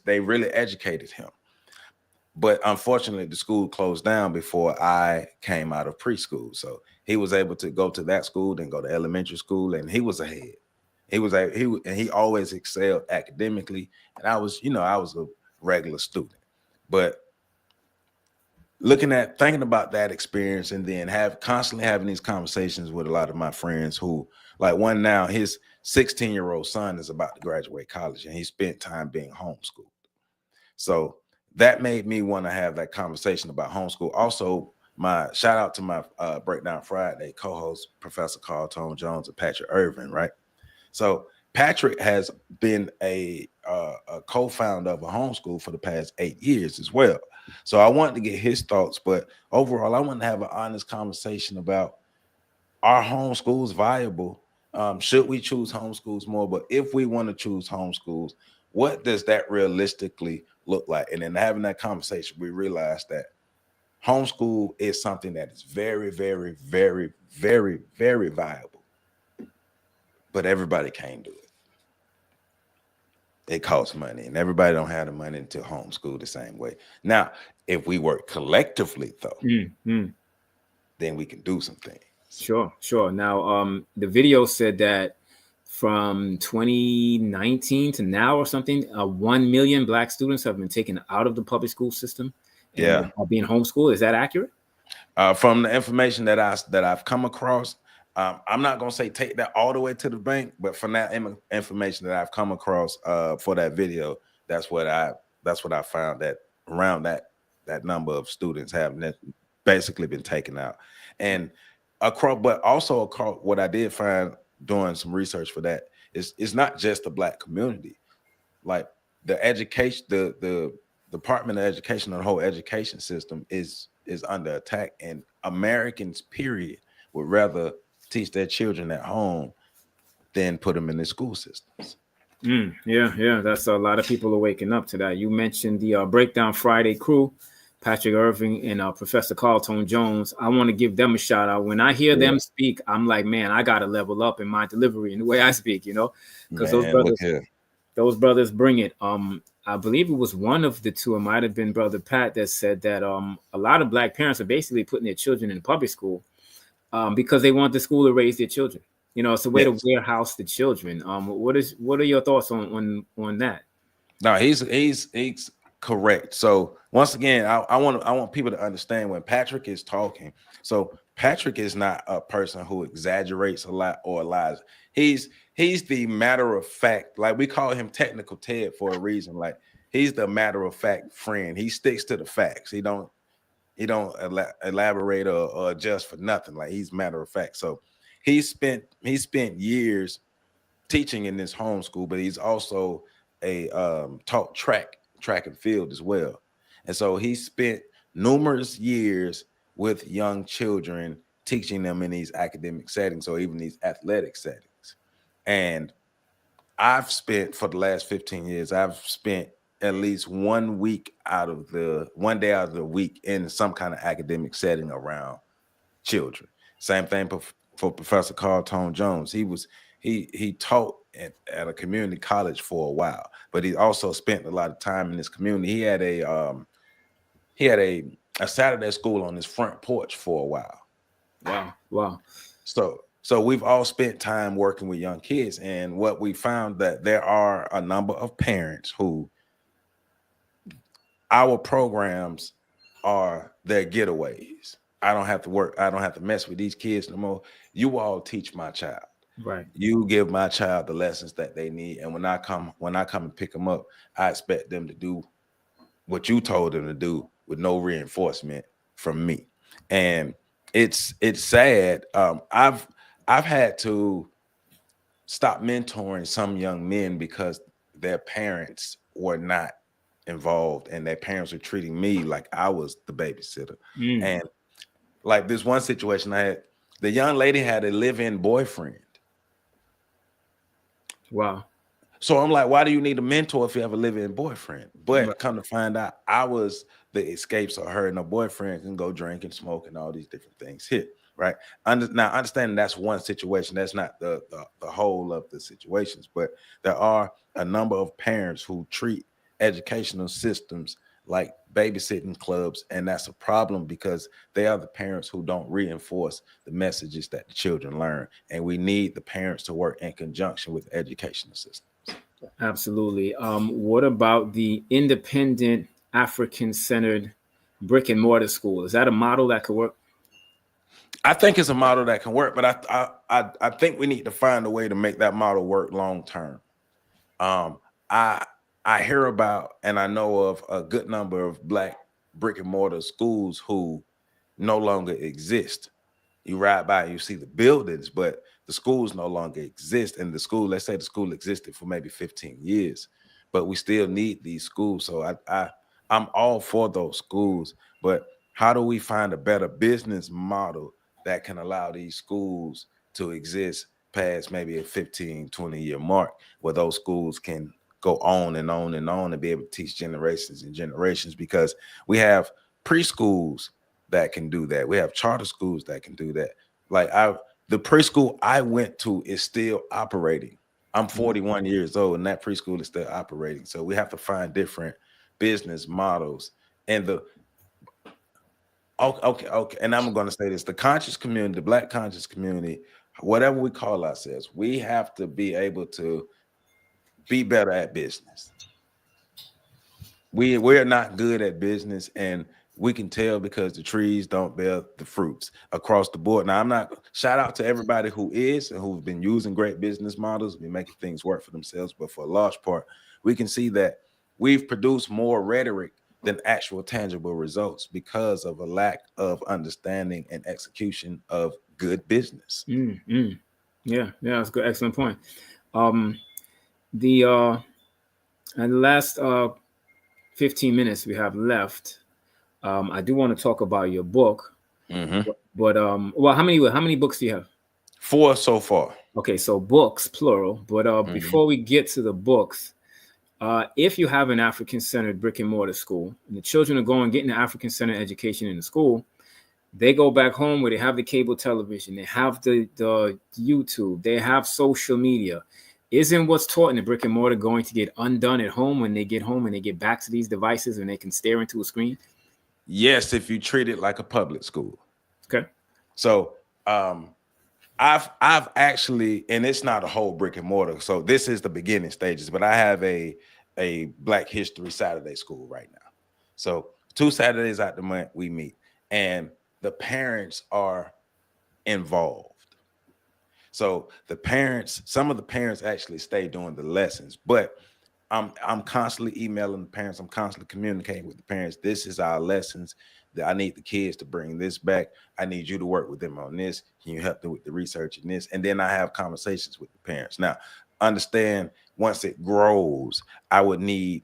they really educated him. But unfortunately, the school closed down before I came out of preschool. So he was able to go to that school, then go to elementary school, and he was ahead. He always excelled academically, and I was a regular student. But thinking about that experience, and then constantly having these conversations with a lot of my friends who, like one now, his 16-year-old son is about to graduate college, and he spent time being homeschooled. So that made me want to have that conversation about homeschool. Also, my shout out to my Breakdown Friday co-host, Professor Carl Tone Jones and Patrick Irvin, right? So Patrick has been a co-founder of a homeschool for the past 8 years as well. So I wanted to get his thoughts, but overall, I want to have an honest conversation about, are homeschools viable? Should we choose homeschools more? But if we want to choose homeschools, what does that realistically look like? And then having that conversation, we realized that homeschool is something that is very, very, very, very, very viable, but everybody can't do it. It costs money, and everybody don't have the money to homeschool the same way. Now, if we work collectively, though, then we can do some things. Sure. Now, the video said that from 2019 to now or something, 1 million Black students have been taken out of the public school system and are being homeschooled. Is that accurate? From the information that I've come across, I'm not gonna say take that all the way to the bank, but from that information that I've come across for that video, that's what I found, that around that number of students have basically been taken out. And across, but also across, what I did find doing some research for that is it's not just the Black community. Like the education, the Department of Education, the whole education system is under attack, and Americans, period, would rather teach their children at home than put them in the school systems. Yeah. That's a lot of people are waking up to that. You mentioned the Breakdown Friday crew, Patrick Irving and Professor Carlton Jones. I want to give them a shout out. When I hear them speak, I'm like, man, I got to level up in my delivery and the way I speak, because those brothers bring it. I believe it was one of the two, it might have been Brother Pat, that said that a lot of Black parents are basically putting their children in public school because they want the school to raise their children. It's a way to warehouse the children. What are your thoughts on that? No, he's correct. So once again, I want people to understand when Patrick is talking. So Patrick is not a person who exaggerates a lot or lies. He's the matter of fact, like we call him Technical Ted for a reason. Like he's the matter of fact friend. He sticks to the facts. He don't elaborate or adjust for nothing. Like he's matter of fact. So he spent years teaching in this homeschool, but he's also a taught track and field as well. And so he spent numerous years with young children, teaching them in these academic settings or even these athletic settings. And I've spent, for the last 15 years, I've spent at least 1 week out of the week in some kind of academic setting around children. Same thing for Professor Carlton Jones. He taught at a community college for a while, but he also spent a lot of time in this community. He had a Saturday school on his front porch for a while. Wow. So we've all spent time working with young kids, and what we found that there are a number of parents who our programs are their getaways. I don't have to work. I don't have to mess with these kids no more. You all teach my child. Right. You give my child the lessons that they need. And when I come and pick them up, I expect them to do what you told them to do with no reinforcement from me. And it's sad. I've had to stop mentoring some young men because their parents were not involved and their parents were treating me like I was the babysitter. And like this one situation I had, the young lady had a live-in boyfriend. Wow. So I'm like, why do you need a mentor if you have a live-in boyfriend? But come to find out, I was the escapes of her and her boyfriend can go drink and smoke and all these different things here, right? Now, understanding that's one situation. That's not the whole of the situations, but there are a number of parents who treat educational systems like babysitting clubs, and that's a problem because they are the parents who don't reinforce the messages that the children learn, and we need the parents to work in conjunction with educational systems. Absolutely. What about the independent African-centered brick and mortar school? Is that a model that could work? I think it's a model that can work, but I think we need to find a way to make that model work long term. I hear about and I know of a good number of Black brick and mortar schools who no longer exist. You ride by and you see the buildings, but the schools no longer exist. And let's say the school existed for maybe 15 years, but we still need these schools. So I'm all for those schools, but how do we find a better business model that can allow these schools to exist past maybe a 15, 20-year mark where those schools can go on and on and on and be able to teach generations and generations, because we have preschools that can do that. We have charter schools that can do that. Like the preschool I went to is still operating. I'm 41 years old and that preschool is still operating. So we have to find different business models. And okay. And I'm going to say this, the conscious community, the Black conscious community, whatever we call ourselves, we have to be able to be better at business. We're not good at business, and we can tell because the trees don't bear the fruits across the board. Now, I'm not shout out to everybody who is and who've been using great business models, been making things work for themselves. But for a large part, we can see that we've produced more rhetoric than actual tangible results because of a lack of understanding and execution of good business. Yeah, that's a good, excellent point. The last 15 minutes we have left, I do want to talk about your book. But well, how many books do you have? 4 so far. Okay, so books plural. But before we get to the books, if you have an African-centered brick and mortar school and the children are going getting an African-centered education in the school, they go back home where they have the cable television, they have the YouTube, they have social media. Isn't what's taught in the brick and mortar going to get undone at home when they get home and they get back to these devices and they can stare into a screen? Yes, if you treat it like a public school. Okay. So I've actually, and it's not a whole brick and mortar, so this is the beginning stages, but I have a Black History Saturday school right now. So 2 Saturdays out the month we meet, and the parents are involved. So some of the parents actually stay doing the lessons, but I'm constantly emailing the parents. I'm constantly communicating with the parents. This is our lessons. That I need the kids to bring this back. I need you to work with them on this. Can you help them with the research in this? And then I have conversations with the parents. Now, understand, once it grows, I would need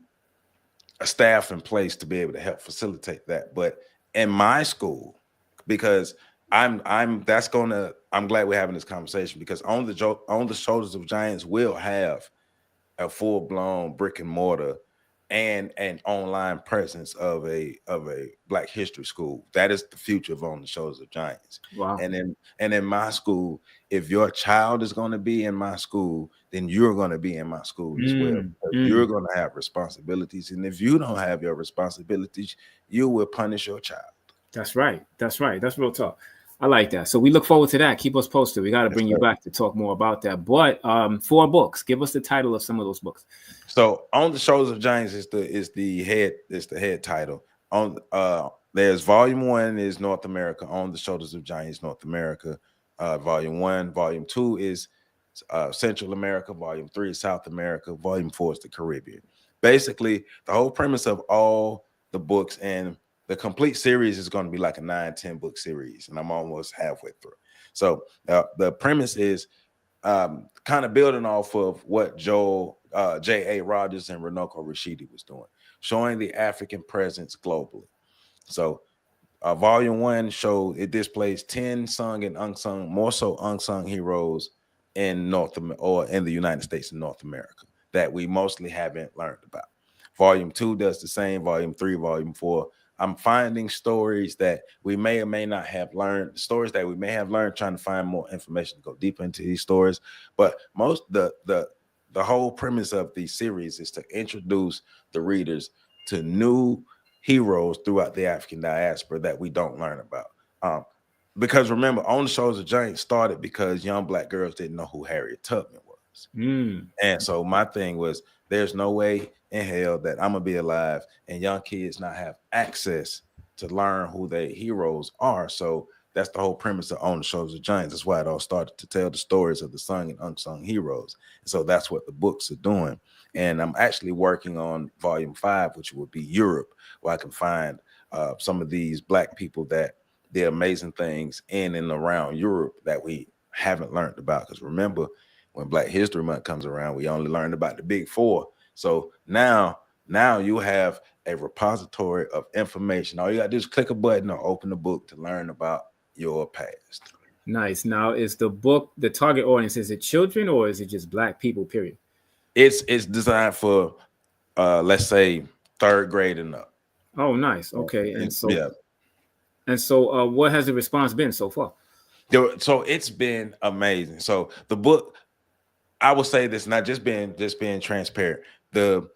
a staff in place to be able to help facilitate that. But in my school, because I'm glad we're having this conversation, because on the shoulders of giants will have a full-blown brick and mortar and an online presence of a Black history school. That is the future of On the Shoulders of Giants. Wow. And in my school, if your child is going to be in my school, then you're going to be in my school as well. You're going to have responsibilities, and if you don't have your responsibilities, you will punish your child. That's right. That's real talk. I like that. So we look forward to that. Keep us posted. We got to bring you back to talk more about that. But 4 books. Give us the title of some of those books. So On the Shoulders of Giants is the head title. There's Volume 1 is North America, On the Shoulders of Giants, North America. Volume 1, Volume 2 is Central America, Volume 3 is South America, Volume 4 is the Caribbean. Basically, the whole premise of all the books, and the complete series is going to be like a 9-10 book series, and I'm almost halfway through. So the premise is kind of building off of what J.A. Rogers and Runoko Rashidi was doing, showing the African presence globally. So Volume 1 it displays 10 sung and unsung, more so unsung heroes in in the United States and North America that we mostly haven't learned about. Volume 2 does the same. Volume 3, Volume 4. I'm finding stories that we may or may not have learned, stories that we may have learned, trying to find more information to go deeper into these stories. But the whole premise of the series is to introduce the readers to new heroes throughout the African diaspora that we don't learn about. Because remember, On the Shoulders of Giants started because young Black girls didn't know who Harriet Tubman was. And so my thing was, there's no way in hell that I'm gonna be alive and young kids not have access to learn who their heroes are. So that's the whole premise of On the Shoulders of Giants. That's why it all started, to tell the stories of the sung and unsung heroes. And so that's what the books are doing. And I'm actually working on Volume 5, which would be Europe, where I can find some of these Black people that did amazing things in and around Europe that we haven't learned about. Because remember, when Black History Month comes around, we only learned about the big 4. So now you have a repository of information. All you gotta do is click a button or open a book to learn about your past. Nice. Now, is the book, the target audience, is it children or is it just Black people, period? It's designed for let's say 3rd grade and up. Oh, nice. Okay, and so Yeah. what has the response been so far? So it's been amazing. So the book, I will say this, not just being transparent. The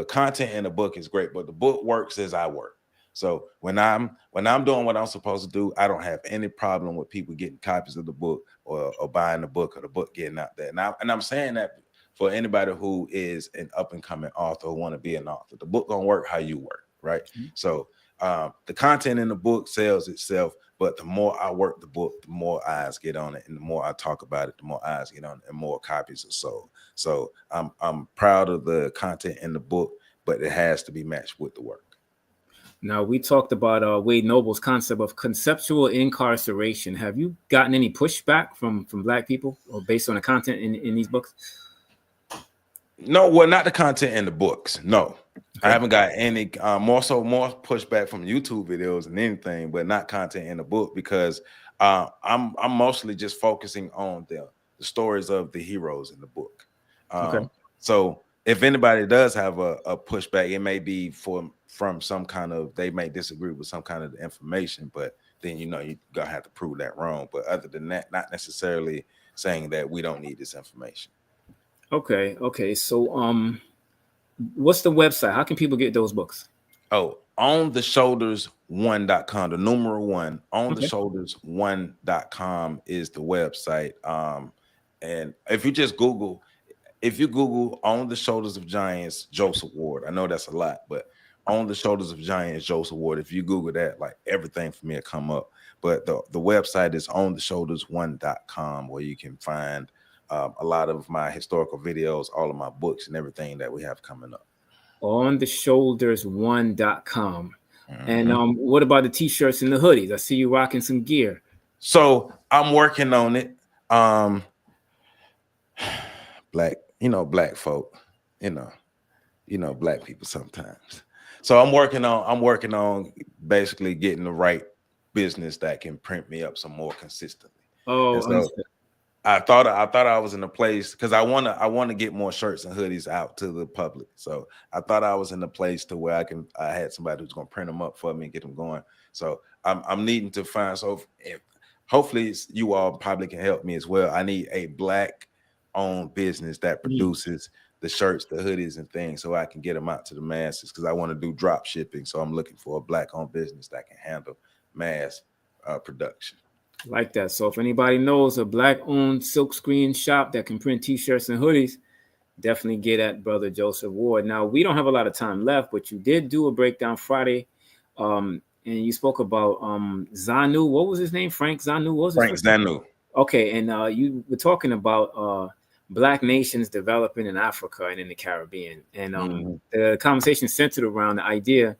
content in the book is great, but the book works as I work. So when I'm doing what I'm supposed to do, I don't have any problem with people getting copies of the book or buying the book or the book getting out there. And I'm saying that for anybody who is an up and coming author or want to be an author. The book gonna work how you work, right? Mm-hmm. So the content in the book sells itself, but the more I work the book, the more eyes get on it, and the more I talk about it, the more eyes get on it, and more copies are sold. So I'm proud of the content in the book, but it has to be matched with the work. Now, we talked about Wade Noble's concept of conceptual incarceration. Have you gotten any pushback from Black people or based on the content in these books? No, well, not the content in the books. No, I Okay. haven't got any more pushback from YouTube videos than anything, but not content in the book because I'm mostly just focusing on the stories of the heroes in the book. Okay. So if anybody does have a pushback, it may be from some kind of, they may disagree with some kind of information, but then you're gonna have to prove that wrong. But other than that, not necessarily saying that we don't need this information. Okay. So what's the website? How can people get those books? Oh, ontheshoulders1.com, the numeral 1, Okay. ontheshoulders1.com is the website. And if you Google On the Shoulders of Giants Joeseph Ward, I know that's a lot, but On the Shoulders of Giants Joeseph Ward, if you Google that, like everything for me will come up. But the website is ontheshoulders1.com, where you can find a lot of my historical videos, all of my books, and everything that we have coming up. ontheshoulders1.com. Mm-hmm. And what about the t-shirts and the hoodies? I see you rocking some gear. So I'm working on it. Black folk, Black people sometimes. So I'm working on basically getting the right business that can print me up some more consistently. Oh, and so understood. I thought I was in a place, because I want to get more shirts and hoodies out to the public. So I thought I was in a place to where I had somebody who's going to print them up for me and get them going. So I'm needing to find. So hopefully you all probably can help me as well. I need a Black owned business that produces the shirts, the hoodies, and things, so I can get them out to the masses, because I want to do drop shipping. So I'm looking for a Black owned business that can handle mass production. Like that. So if anybody knows a Black-owned silkscreen shop that can print t-shirts and hoodies, definitely get at Brother Joeseph Ward. Now, we don't have a lot of time left, but you did do a breakdown Friday, and you spoke about Zanu. What was his name? Frank Zanu? What was his first name? Zanu. Okay, and you were talking about Black nations developing in Africa and in the Caribbean. And the conversation centered around the idea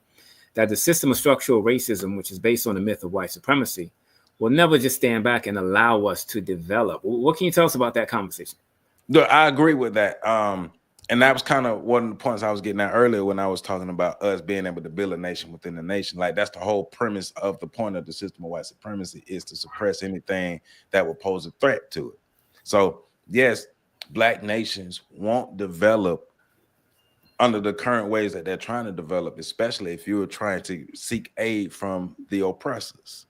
that the system of structural racism, which is based on the myth of white supremacy, will never just stand back and allow us to develop. What can you tell us about that conversation? I agree with that. And that was kind of one of the points I was getting at earlier when I was talking about us being able to build a nation within the nation. Like, that's the whole premise of the point of the system of white supremacy, is to suppress anything that would pose a threat to it. So yes, Black nations won't develop under the current ways that they're trying to develop, especially if you're trying to seek aid from the oppressors.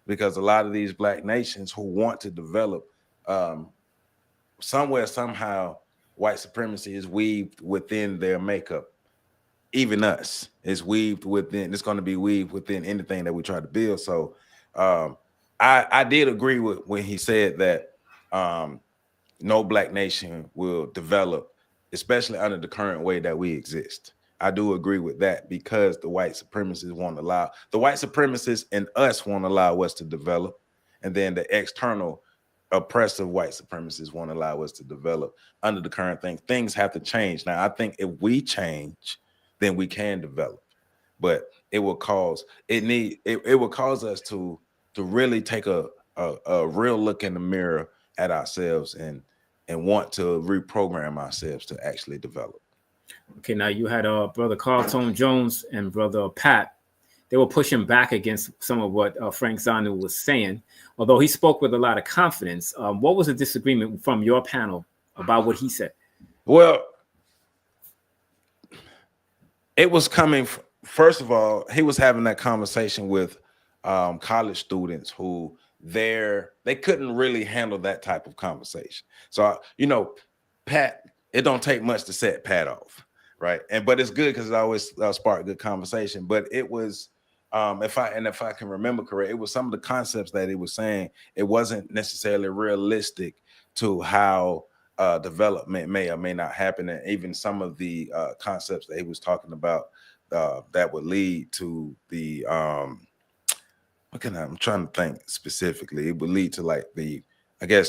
Because a lot of these Black nations who want to develop, somewhere, somehow, white supremacy is weaved within their makeup. Even us is weaved within. It's going to be weaved within anything that we try to build. So I did agree with when he said that no Black nation will develop, especially under the current way that we exist. I do agree with that, because the white supremacists won't allow, the white supremacists and us won't allow us to develop. And then the external oppressive white supremacists won't allow us to develop under the current thing. Things have to change. Now, I think if we change, then we can develop. But it will cause it will cause us to really take a real look in the mirror at ourselves and want to reprogram ourselves to actually develop. Okay, now you had Brother Carlton Jones and Brother Pat. They were pushing back against some of what Frank Zanu was saying, although he spoke with a lot of confidence. What was the disagreement from your panel about what he said? Well, It was coming. First of all, he was having that conversation with college students who they couldn't really handle that type of conversation. So Pat, it don't take much to set Pat off, right? But it's good because it always spark good conversation. But it was if I can remember correct, it was some of the concepts that he was saying. It wasn't necessarily realistic to how development may or may not happen, and even some of the concepts that he was talking about that would lead to the I'm trying to think specifically. It would lead to like the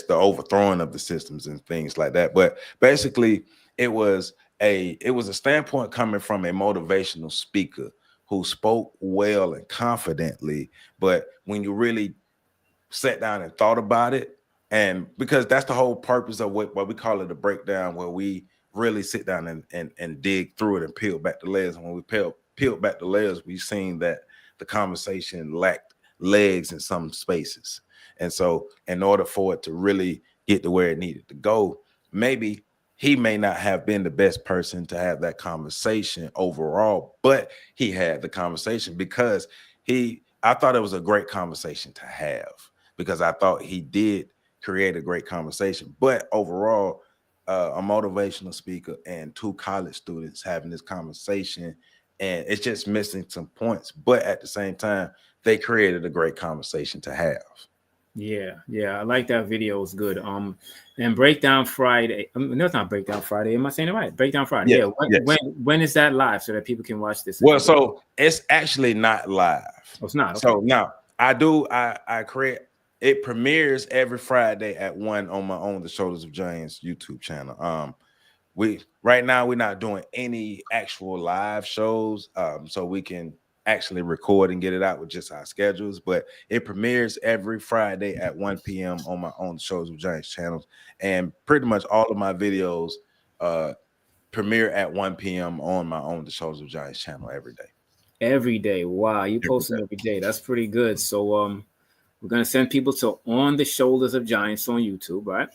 overthrowing of the systems and things like that. But basically, it was a standpoint coming from a motivational speaker who spoke well and confidently. But when you really sat down and thought about it, and because that's the whole purpose of what we call it a breakdown, where we really sit down and dig through it and peel back the layers. And when we peeled back the layers, we've seen that the conversation lacked legs in some spaces. And so in order for it to really get to where it needed to go, maybe he may not have been the best person to have that conversation overall, but he had the conversation because I thought it was a great conversation to have, because I thought he did create a great conversation. But overall, a motivational speaker and two college students having this conversation, and it's just missing some points. But at the same time, they created a great conversation to have. Yeah, I like that video. It's good. And Breakdown Friday. No, it's not Breakdown Friday. Am I saying it right? Breakdown Friday. Yeah. When is that live so that people can watch this? Well, so it's actually not live. Oh, it's not. Okay. So now I create. It premieres every Friday at 1 on my own, the Shoulders of Giants YouTube channel. Right now we're not doing any actual live shows, so we can actually record and get it out with just our schedules. But it premieres every Friday at 1 p.m. on my own Shoulders of Giants channels, and pretty much all of my videos premiere at 1 p.m. on my own the Shoulders of Giants channel every day. Every day. Wow, you posting every day. That's pretty good. So we're gonna send people to On the Shoulders of Giants on YouTube, right?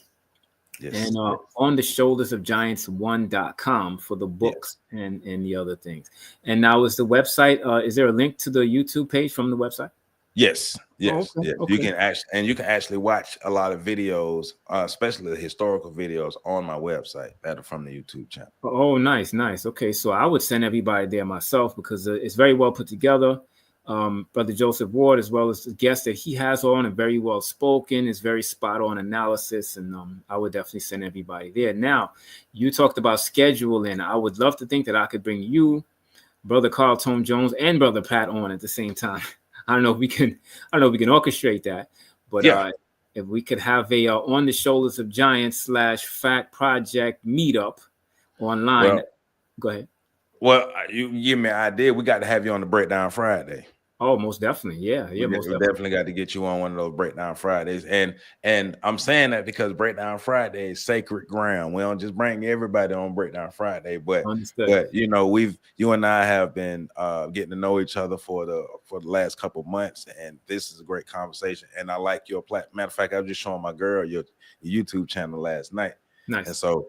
Yes. And On the Shoulders of Giants1.com for the books and the other things. And now is the website, is there a link to the YouTube page from the website? Yes. Okay. You can actually watch a lot of videos, especially the historical videos on my website that are from the YouTube channel. Oh, nice. Okay, so I would send everybody there myself because it's very well put together. Brother Joeseph Ward, as well as the guests that he has on, and very well spoken, is very spot on analysis, and I would definitely send everybody there. Now, you talked about scheduling. I would love to think that I could bring you, Brother Carl Tome Jones, and Brother Pat on at the same time. I don't know if we can orchestrate that, but if we could have a On the Shoulders of Giants /Fact Project meetup online. Go ahead. Well, you give me an idea. We got to have you on the Breakdown Friday. Oh, most definitely. Yeah. We definitely got to get you on one of those Breakdown Fridays. And I'm saying that because Breakdown Friday is sacred ground. We don't just bring everybody on Breakdown Friday, but you and I have been getting to know each other for the last couple of months, and this is a great conversation. And I like your platform. Matter of fact, I was just showing my girl your YouTube channel last night. Nice. And so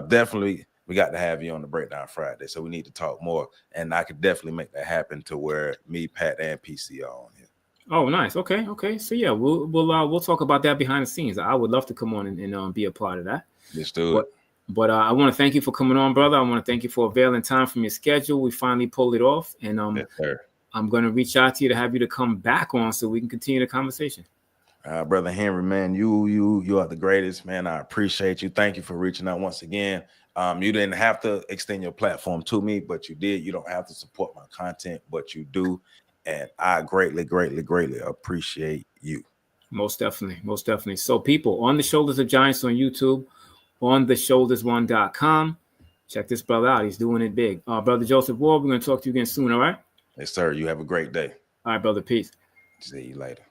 definitely we got to have you on the Breakdown Friday. So we need to talk more. And I could definitely make that happen to where me, Pat, and PC are on here. Oh, nice. Okay. So yeah, we'll talk about that behind the scenes. I would love to come on and be a part of that. Let's do it. But I want to thank you for coming on, brother. I want to thank you for availing time from your schedule. We finally pulled it off. And yes, I'm going to reach out to you to have you to come back on so we can continue the conversation. Brother Henry, man, you are the greatest, man. I appreciate you. Thank you for reaching out once again. You didn't have to extend your platform to me, but you did. You don't have to support my content, but you do. And I greatly, greatly, greatly appreciate you. Most definitely. So people, On the Shoulders of Giants on YouTube, on theshoulders1.com. Check this brother out. He's doing it big. Brother Joeseph Ward, we're going to talk to you again soon, all right? Yes, sir. You have a great day. All right, brother. Peace. See you later.